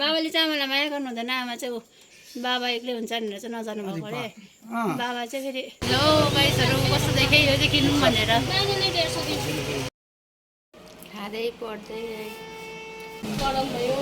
बाबाले चाहिँ आमालाई माया गर्नु हुँदैन, आमा चाहिँ बाबा एक्लै हुन्छ भनेर चाहिँ नजानु भएको अरे। बाबा चाहिँ फेरि लो गाइसहरू कस्तो देखेँ यो चाहिँ किनौँ भनेर खाँदै पढ्दै गरम भयो।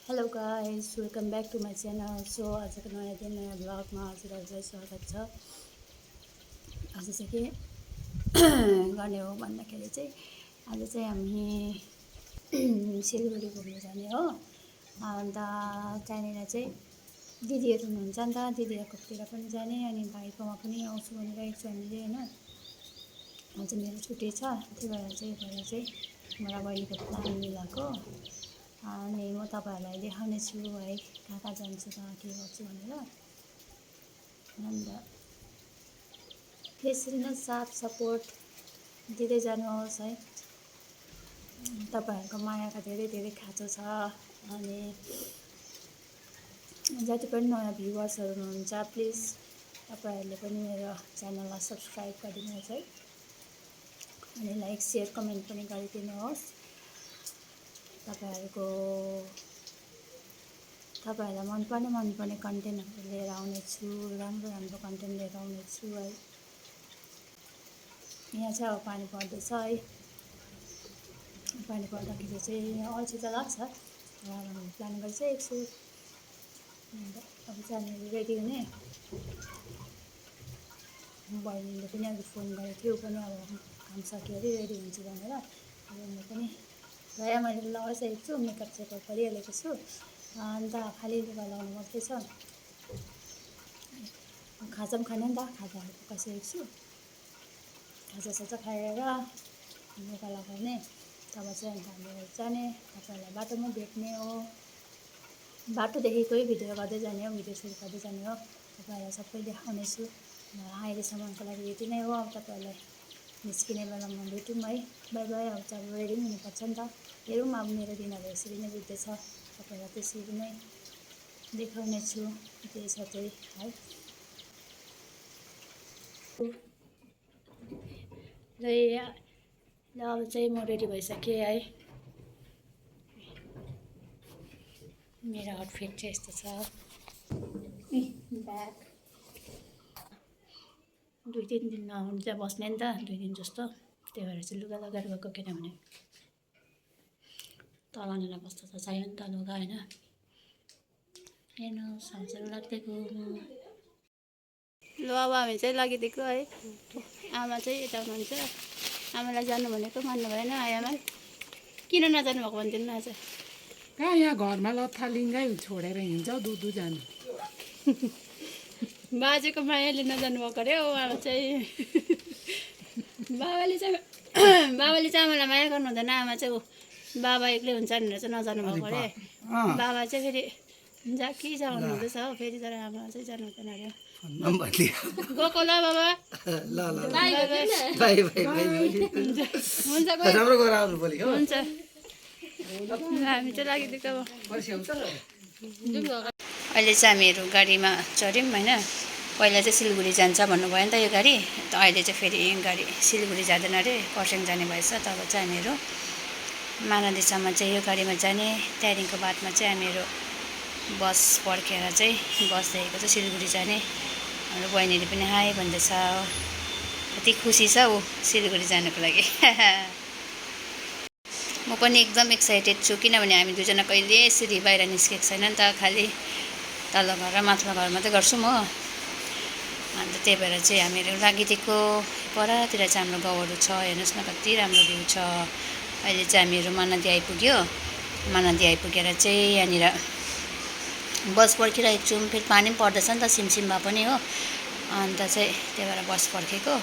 Hello guys, welcome back to my channel. So आजको नयाँ दिन नयाँ ब्लगमा हजुरहरूलाई स्वागत छ। आज चाहिँ के गर्ने हो भन्दाखेरि चाहिँ आज चाहिँ हामी सिलगढी घुम्नु जाने हो। अन्त त्यहाँनिर चाहिँ दिदीहरू हुनुहुन्छ नि त, दिदीहरूकोतिर पनि जाने, अनि भाइकोमा पनि आउँछु भनिरहेको छु हामीले होइन। आज मेरो छुट्टी छ, त्यही भएर चाहिँ मलाई बहिनीको प्लान मिलाएको। अनि म तपाईँहरूलाई देखाउने छु है कहाँ कहाँ जान्छु कहाँ के गर्छु भनेर। अन्त त्यसरी नै साथ सपोर्ट दिँदै जानुहोस् है। तपाईँहरूको मायाका धेरै धेरै खाँचो छ। अनि जति पनि नयाँ भ्युवर्सहरू हुनुहुन्छ प्लिज तपाईँहरूले पनि मेरो च्यानललाई सब्सक्राइब गरिदिनुहोस् है। अनि लाइक सेयर कमेन्ट पनि गरिदिनुहोस्। तपाईँहरूलाई मनपर्ने कन्टेन्टहरू लिएर आउनेछु, राम्रो राम्रो कन्टेन्ट लिएर आउनेछु है। यहाँ चाहिँ अब पानी पर्दैछ है। पानी पर्दाखेरि चाहिँ अल्छी त लाग्छ, हामीले प्लान गरिसकेको छु। अन्त अब चाहिँ हामी रेडी हुने। बहिनीले पनि अघि फोन गरेको थियो, पनि अब काम सक्यो अरे रेडी हुन्छु भनेर। अब म पनि प्रायः मैले लगाइसकेको छु, मेकअप सेकअप गरिहालेको छु। अन्त खालि लुगा लगाउनु मात्रै छ। खाजा पनि खाने नि त, खाजाहरू पकाइसकेको छु। खाजासाजा खाएर लुगा लगाउने, तब चाहिँ अन्त हामी जाने। तपाईँहरूलाई बाटोमा भेट्ने हो, बाटोदेखिकै भिडियो गर्दै जाने हो, भिडियो सुरु गर्दै जाने हो। तपाईँहरूलाई सबै देखाउनेछु। अहिलेसम्मको लागि यति नै हो। अब तपाईँहरूलाई निस्किने बेलामा भेटौँ है। By by. अब चाहिँ रेडी हुनुपर्छ नि त। हेरौँ अब मेरो दिनहरू यसरी नै बित्दैछ, तपाईँलाई त्यसरी नै देखाउने छु। त्यही छ त्यही है। ल अब चाहिँ म रेडी भइसकेँ है। मेरो आउटफिट चाहिँ यस्तो छ। ब्याग 2-3 दिन नआउनु चाहिँ बस्ने नि त, 2 दिन जस्तो। त्यही भएर चाहिँ लुगा लगाएर गएको, किनभने तलनिर बस्दा त चाहियो नि त लुगा होइन। हेर्नुहोस् हजुर लाग्दिएको। ल अब हामी चाहिँ लागिदिएको है। आमा चाहिँ यता हुनुहुन्छ, आमालाई जानु भनेको मान्नु भएन। आमा किन नजानु भएको भनिदिनु न आज। कहाँ यहाँ घरमा लथालिङ्गै छोडेर हिँड्छ दुधु जानु। बाजेको मायाले नजानु भएको अरे हौ आमा चाहिँ। बाबाले चाहिँ आमालाई माया गर्नु हुँदैन, आमा चाहिँ बाबा एक्लै हुन्छ भनेर चाहिँ नजानु भएको अरे। बाबा चाहिँ फेरि कि जानु हुँदैछ हौ फेरि, तर आमा चाहिँ जानु हुँदैन अरे। गएको ल बाबा। हुन्छ हामी चाहिँ लागिदिएको। अहिले चाहिँ हामीहरू गाडीमा चढ्यौँ होइन। पहिला चाहिँ सिलगढी जान्छ भन्नुभयो नि त यो गाडी, त अहिले चाहिँ फेरि गाडी सिलगढी जाँदैन अरे, खरसाङ जाने भएछ। तब चाहिँ हामीहरू महानदीसम्म चाहिँ यो गाडीमा जाने। त्यहाँदेखिको बादमा चाहिँ हामीहरू बस पर्खेर चाहिँ बसदेखिको चाहिँ सिलगढी जाने। हाम्रो बहिनीले पनि हाई भन्दैछ, कति खुसी छ ऊ सिलगढी जानुको लागि। म पनि एकदम एक्साइटेड छु, किनभने हामी दुईजना कहिले यसरी बाहिर निस्केको छैन नि त। खालि तल्लो घर र माथिल्लो घर मात्रै गर्छौँ हो। अन्त त्यही भएर चाहिँ हामीहरू लागिदिएको। परतिर चाहिँ हाम्रो गाउँहरू छ, हेर्नुहोस् न कति राम्रो भ्यू छ। अहिले चाहिँ हामीहरू महानदी आइपुग्यो। महानदी आइपुगेर चाहिँ यहाँनिर बस पर्खिरहेको छौँ। फेरि पानी पनि पर्दैछ नि त, सिमसिम भए पनि हो। अन्त चाहिँ त्यही भएर बस पर्खेको।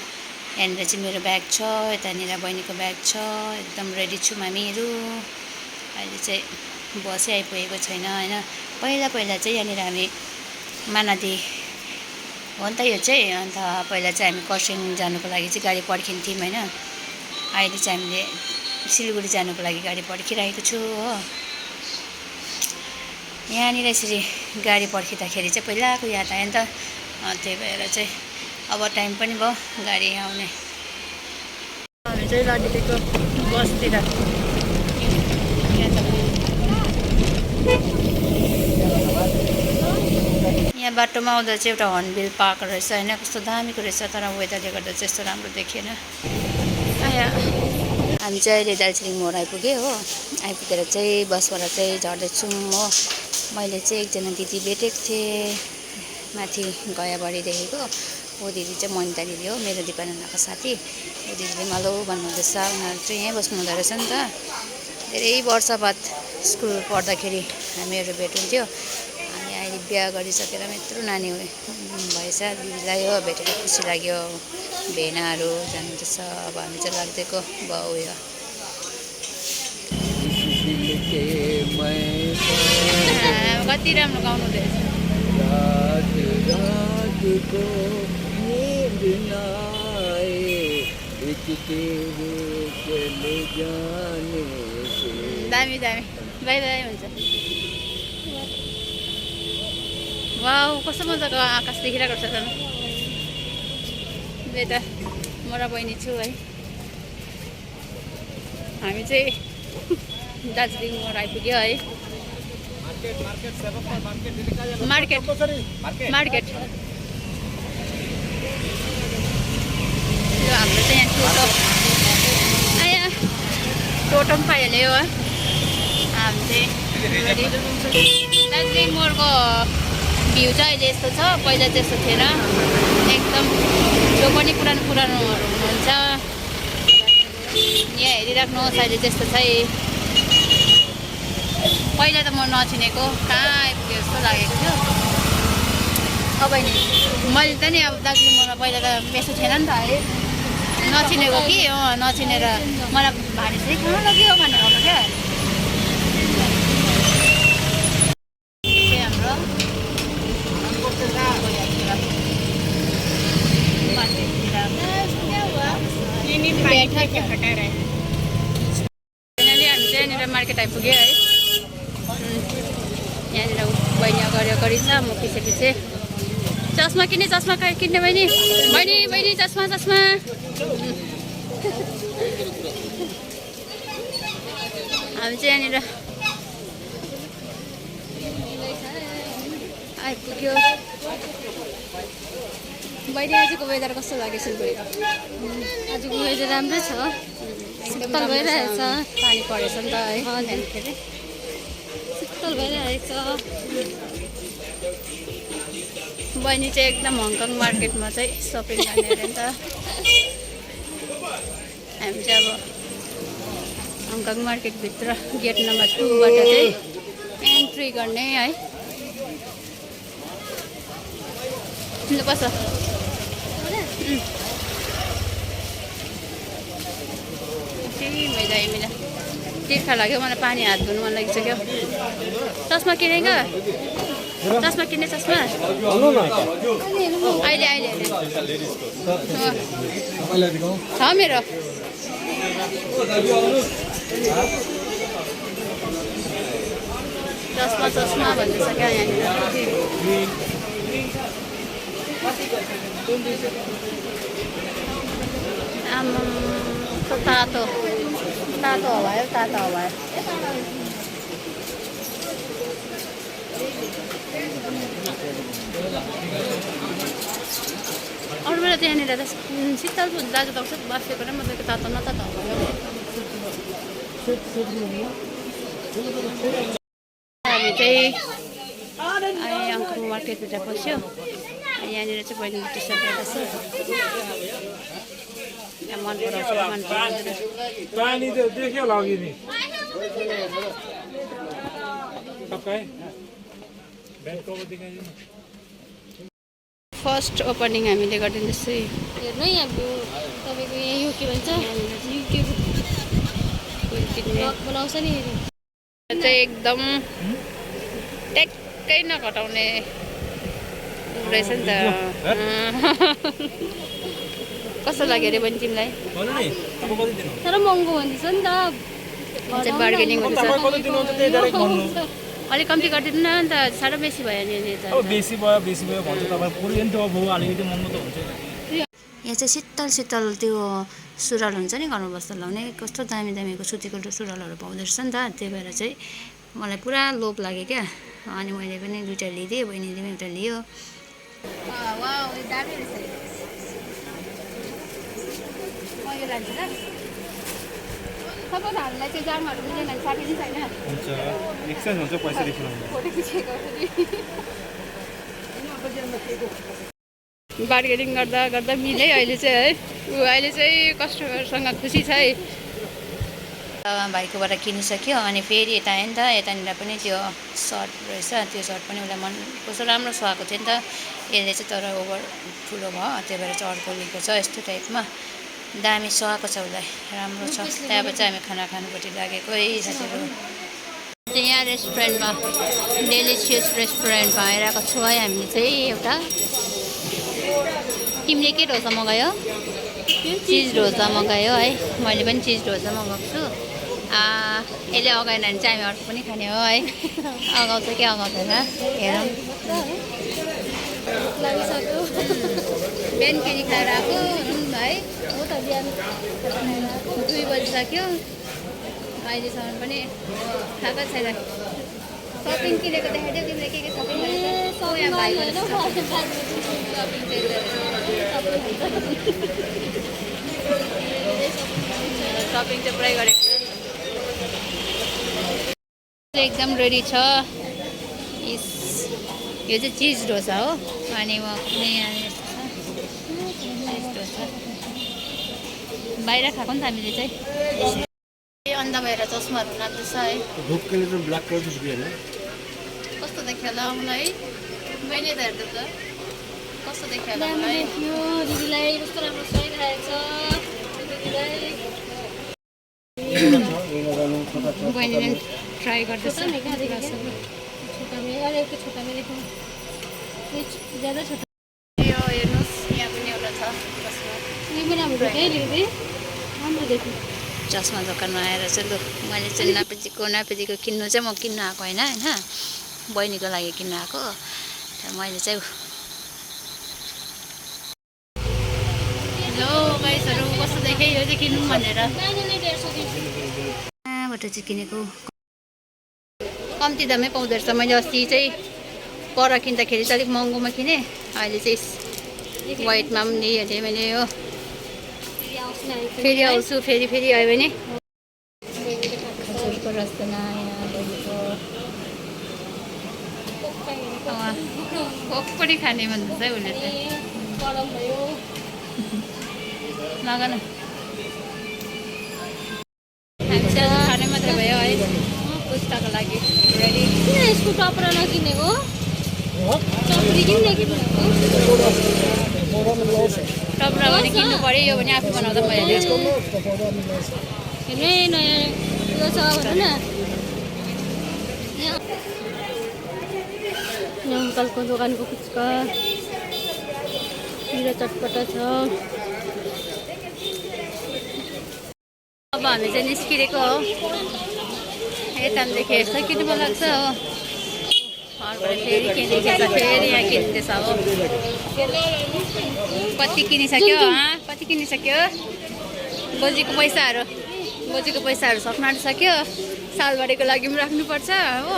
यहाँनिर चाहिँ मेरो ब्याग छ, यतानिर बहिनीको ब्याग छ। एकदम रेडी छौँ हामीहरू। अहिले चाहिँ बसै आइपुगेको छैन होइन। पहिला चाहिँ यहाँनिर हामी महानदी हो नि त यो चाहिँ। अन्त पहिला चाहिँ हामी खरसाङ जानुको लागि चाहिँ गाडी पर्खिन्थ्यौँ होइन। अहिले चाहिँ हामीले सिलगढी जानुको लागि गाडी पर्खिरहेको छु हो। यहाँनिर यसरी गाडी पर्खिँदाखेरि चाहिँ पहिलाको याद आयो नि त। त्यही भएर चाहिँ अब टाइम पनि भयो गाडी आउने। हामी चाहिँ लागिदिएको बसतिर यहाँ बाटोमा आउँदा चाहिँ एउटा हर्नबिल पाएको रहेछ होइन, कस्तो दामीको रहेछ, तर वेदरले गर्दा चाहिँ यस्तो राम्रो देखिएन। हामी चाहिँ अहिले दार्जिलिङ मोड आइपुग्यो हो। आइपुगेर चाहिँ बसबाट चाहिँ झर्दैछौँ हो। मैले चाहिँ एकजना दिदी भेटेको थिएँ माथि गयाबारीदेखिको। वो दिदी चाहिँ मनिता दिदी हो, मेरो दिपानन्दाको साथी। वो दिदीले malo भन्नुहुँदैछ, उनीहरू चाहिँ यहीँ बस्नु हुँदो रहेछ नि त। धेरै वर्ष बाद स्कुल पढ्दाखेरि हामीहरू भेट हुन्थ्यो। हामी अहिले बिहा गरिसकेर यत्रो नानी भएछ। दिदीलाई हो भेटेर खुसी लाग्यो। भेनाहरू जानुहुँदैछ। अब हामी चाहिँ लाग्दिएको भयो उयो। कति राम्रो गाउनु हुँदैछ। दामी दामी बाई बाई हुन्छ। वाउ कस्तो मजाको आकाश देखिरहेको छ झन्। यता म र बहिनी छु है। हामी चाहिँ दार्जिलिङ मोड आइपुग्यो है। मार्केट मार्केट हाम्रो चाहिँ यहाँ टोटो आया टोटो पनि पाइहाल्यो है। हामी चाहिँ दार्जिलिङ मोडको भ्यू चाहिँ अहिले यस्तो छ, पहिला चाहिँ यस्तो थिएन। एकदम जो पनि पुरानो पुरानोहरू हुनुहुन्छ यहाँ हेरिराख्नुहोस्। अहिले त्यस्तो छ। पहिला त म नचिनेको कहाँ आइपुग्यो जस्तो लागेको थियो। अब नि मैले त नि अब दार्जिलिङमा पहिला त बेसो थिएन नि त है, नचिनेको कि नचिनेर मलाई भारी चाहिँ कहाँ लग्यो भनेर आउँछ क्या। हाम्रो हामी चाहिँ यहाँनिर मार्केट आइपुग्यो है। यहाँनिर बहिनी अगाडि अगाडि छ, म पछि पछि। चस्मा किन्ने चस्मा किन्ने बहिनी बहिनी बहिनी चस्मा चस्मा। हामी चाहिँ यहाँनिर आइपुग्यो। बहिनी आजको वेदर कस्तो लाग्यो सिलगढीको? आजको वेदर राम्रै छ, शीतल भइरहेछ। पानी परेछ नि त है, हजुर शीतल भइरहेछ। बहिनी चाहिँ एकदम हङकङ मार्केटमा चाहिँ सपिङ गर्ने अरे नि त। हामी चाहिँ अब हङकङ मार्केटभित्र गेट नम्बर 2बाट चाहिँ एन्ट्री गर्ने है। बस मिला तिर्खा लाग्यो मलाई, पानी हात धुनु मन लागिसक्यो। चस्मा किनेको? चस्मा किन्ने चस्मा अहिले अहिले छ मेरो। चस्मा चस्मा भन्दैछ क्या यहाँनिर। तातो तातो हवायो तातो हवायो। अरू बेला त्यहाँनिर त शीतल दाजु दक्ष बसेको र मतलब तातो न तातो हवायो। हामी चाहिँ हङकङ मार्केटभित्र पस्यो। यहाँनिर चाहिँ बहिनी टी-सर्ट हेर्दैछ। मन पराउँछ मन पराउँदैन। पानी त देख्यो लाग्यो नि फर्स्ट ओपनिङ हामीले गरिदिँदैछ। हेर्नु यहाँ भ्यू तपाईँको यहाँ यो के भन्छ युट्युब ब्लग बनाउँछ नि। चाहिँ एकदम ट्याक्कै नघटाउने रहेछ नि त। कस्तो लाग्यो अरे बहिनी तिमीलाई? तर महँगो भन्दैछ नि त। बार्गेनिङ हुँदैछ। अलिक कम्ती गरिदिनु न अन्त साह्रो बेसी भयो नि त अब बेसी भयो भन्छ तपाईँ पुरै नि त अब अलिकति महँगो त हुन्छ नि। यहाँ चाहिँ शीतल शीतल त्यो सुरुवाल हुन्छ नि घरमा बस्दा लाउने कस्तो दामी दामीको सुतीको सुरुवालहरू पाउँदो रहेछ नि त त्यही भएर चाहिँ मलाई पुरा लोभ लाग्यो क्या अनि मैले पनि दुइटा लिदिएँ बहिनीले पनि एउटा लियो दामी रहेछ म यो लान्छु ल सबै हामीलाई चाहिँ जामहरू मिलेन भने साटिदिनु छैन हुन्छ एक्सचेन्ज हुन्छ पैसा रिफन्ड हुन्छ। फोटो खिचेको बार्गेनिङ गर्दा गर्दा मिले अहिले चाहिँ है अहिले चाहिँ कस्टमरसँग खुसी छ है भाइकोबाट किनिसक्यो अनि फेरि यता आयो नि त यतानिर पनि त्यो सर्ट रहेछ त्यो सर्ट पनि उसलाई मन कस्तो राम्रो सुहाएको थियो नि त यसले चाहिँ तर ओभर ठुलो भयो त्यही भएर चाहिँ अर्को लिएको छ यस्तो टाइपमा दामी सुहाएको छ उसलाई राम्रो छ त्यहाँबाट चाहिँ हामी खाना खानुपट्टि लागेको है साथीहरू यहाँ रेस्टुरेन्टमा डेलिसियस रेस्टुरेन्टमा आइरहेको छु है हामीले चाहिँ एउटा तिमीले के डोसा मगायो चिज डोसा मगायो है मैले पनि चिज डोसा मगाएको छु यसले अगाएन भने चाहिँ हामी अर्को पनि खाने हो है अगाउँछ कि अगाउँदैन हेरौँ बिहान फेरि खाएर आएको है हो त बिहान 2 बजिसक्यो अहिलेसम्म पनि खाएको छैन सपिङ किनेको देखाइदियो तिमीले के सपिङ गरेको यहाँ भाइको सपिङ चाहिँ पुरै गरेको छ एकदम रेडी छ यो चाहिँ चिज डोसा हो अनि म यहाँ चिज डोसा बाहिर खाएको नि त हामीले चाहिँ अन्त भएर चस्माहरू नाच्दैछ है कस्तो देखियो होला मलाई मैले त हेर्दै त कस्तो देखियो होला मलाई दिदीलाई कस्तो राम्रो सुहाइरहेको छ बहिनीले ट्राई गर्दैछ यो हेर्नुहोस् यहाँ पनि एउटा छ चस्मा दोकानमा आएर चाहिँ लु मैले चाहिँ नापेजीको किन्नु चाहिँ म किन्नु आएको होइन बहिनीको लागि किन्नु आएको मैले चाहिँ लो गाइसहरू कस्तो देखेँ यो चाहिँ किन्नु भनेर कहाँबाट चाहिँ किनेको कम्ती दामै पाउँदो रहेछ मैले अस्ति चाहिँ पर किन्दाखेरि चाहिँ अलिक महँगोमा किनेँ अहिले चाहिँ वाइटमा पनि लिइहालेँ मैले हो फेरि आउँछु फेरि आयो भने खजुरको रसदाना यहाँ बहिनीको कोक पनि खाने भन्दैछ है उसले चाहिँ लग न हामी चाहिँ खाने मात्रै भयो है पुस्ताको लागि रेडी किन यसको टपरा नकिनेको टपरी किन नकिनेको टपरा भने किन्नु पऱ्यो यो भने आफू बनाउँदा मैले हेर्नु नयाँ उयो छ भन न यहाँ अङ्कलको दोकानको पुच्का चटपटा छ अब हामी चाहिँ निस्किरहेको हो यतादेखि यस्तो किन्नु मन लाग्छ हो फेरि किनिन्छ फेरि यहाँ किन्दैछ हो कति किनिसक्यो बोजीको पैसाहरू सक्नु आँटिसक्यो सालबारीको लागि पनि राख्नुपर्छ हो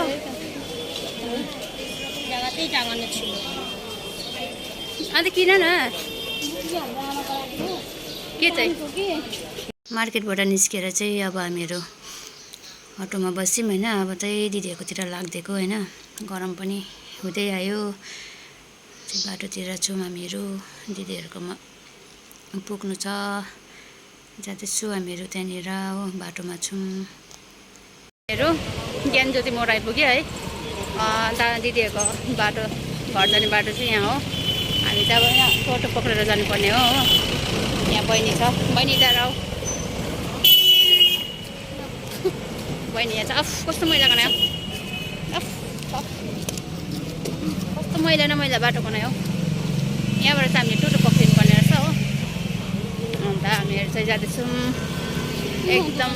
अन्त किन न के चाहिँ मार्केटबाट निस्केर चाहिँ अब हामीहरू अटोमा बस्यौँ होइन अब चाहिँ दिदीहरूकोतिर लाग्दिएको होइन गरम पनि हुँदै आयो बाटोतिर छौँ हामीहरू दिदीहरूकोमा पुग्नु छ जाँदैछु हामीहरू त्यहाँनिर हो बाटोमा छौँ हामीहरू ज्ञानज्योति मोड आइपुग्यो है दिदीहरूको बाटो घर जाने बाटो चाहिँ यहाँ हो हामी चाहिँ अब यहाँ टोटो पक्रेर जानुपर्ने हो यहाँ बहिनी छ बहिनी त्यहाँ आऊ बहिनी यहाँ चाहिँ कस्तो मैला बनायो कस्तो मैला बाटो बनायो यहाँबाट चाहिँ हामीले टोटो पक्रिनु पर्ने रहेछ हो अन्त हामीहरू चाहिँ जाँदैछौँ एकदम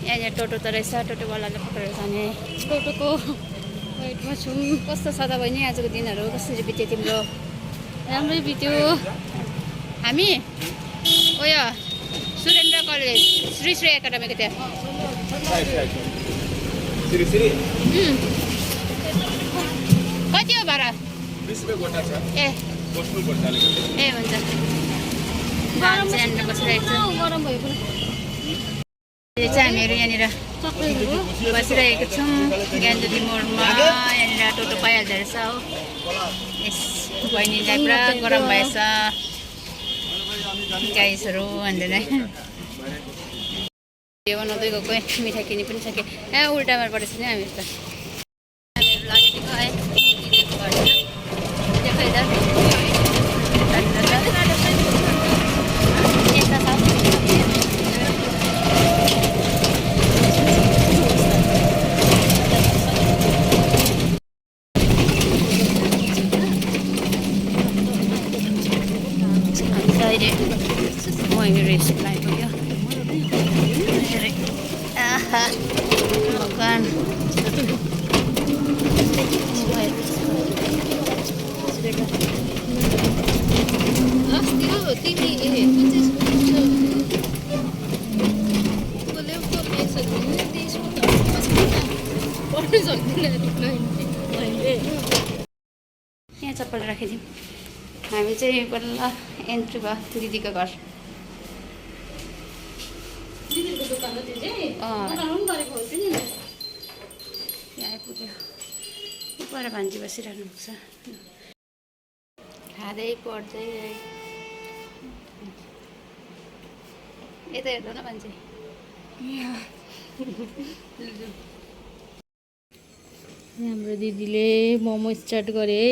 यहाँनिर टोटो त रहेछ टोटोवालाले पक्रेर जाने टोटोको साइडमा छौँ। कस्तो छ त बहिनी आजको दिनहरू कसरी बित्यो तिम्रो? राम्रै बित्यो। हामी उयो सुरेन्द्र कलेज श्री श्री एकाडेमीको त्यहाँ कति हो भाडा? 20 रुपियाँ गोटा छ ए बस्नुपर्छ अलिकति ए हुन्छ हामी चाहिँ यहाँनिर बसिरहेको छौँ। गरम भयो पुरा। अहिले चाहिँ हामीहरू यहाँनिर चक्लेटहरू बसिरहेको छौँ ज्ञानज्योति मोडमा। यहाँनिर टोटो पाइहाल्दो रहेछ हो। यस बहिनीलाई पुरा गरम भएछ गाइसहरू भन्दैन यो बनाउँदै गएको मिठाई किनी पनि सके ए उल्टामा परेछ नि हामीहरू त हामीहरू लागेको है देखाइ त यता छ अहिले मैले रेस्ट आइपुग्यो आहा भगवान यहाँ चप्पल राखिदिउँ। हामी चाहिँ बल्ल एन्ट्री भयो दिदीको घर। दिदीको दोकान हो त्यो चाहिँ बनाउनु पनि गरेको हो नि। यहाँ आइपुग्यो पर भान्जी बसिरहनु भएको छ खाँदै पढ्दै यता हेर्नु न मान्छे हाम्रो दिदीले मोमो स्टार्ट गरे।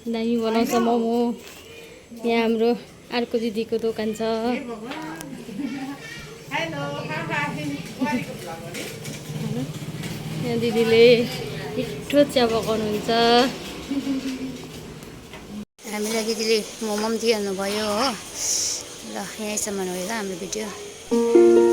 दामी बनाउँछ मोमो। यहाँ हाम्रो अर्को दिदीको दोकान छ। यहाँ दिदीले मिठो चिया पकाउनुहुन्छ। हामीलाई दिदीले मोमो पनि दिइहाल्नु भयो हो। ल यहीँसम्म हो ल हाम्रो भिडियो।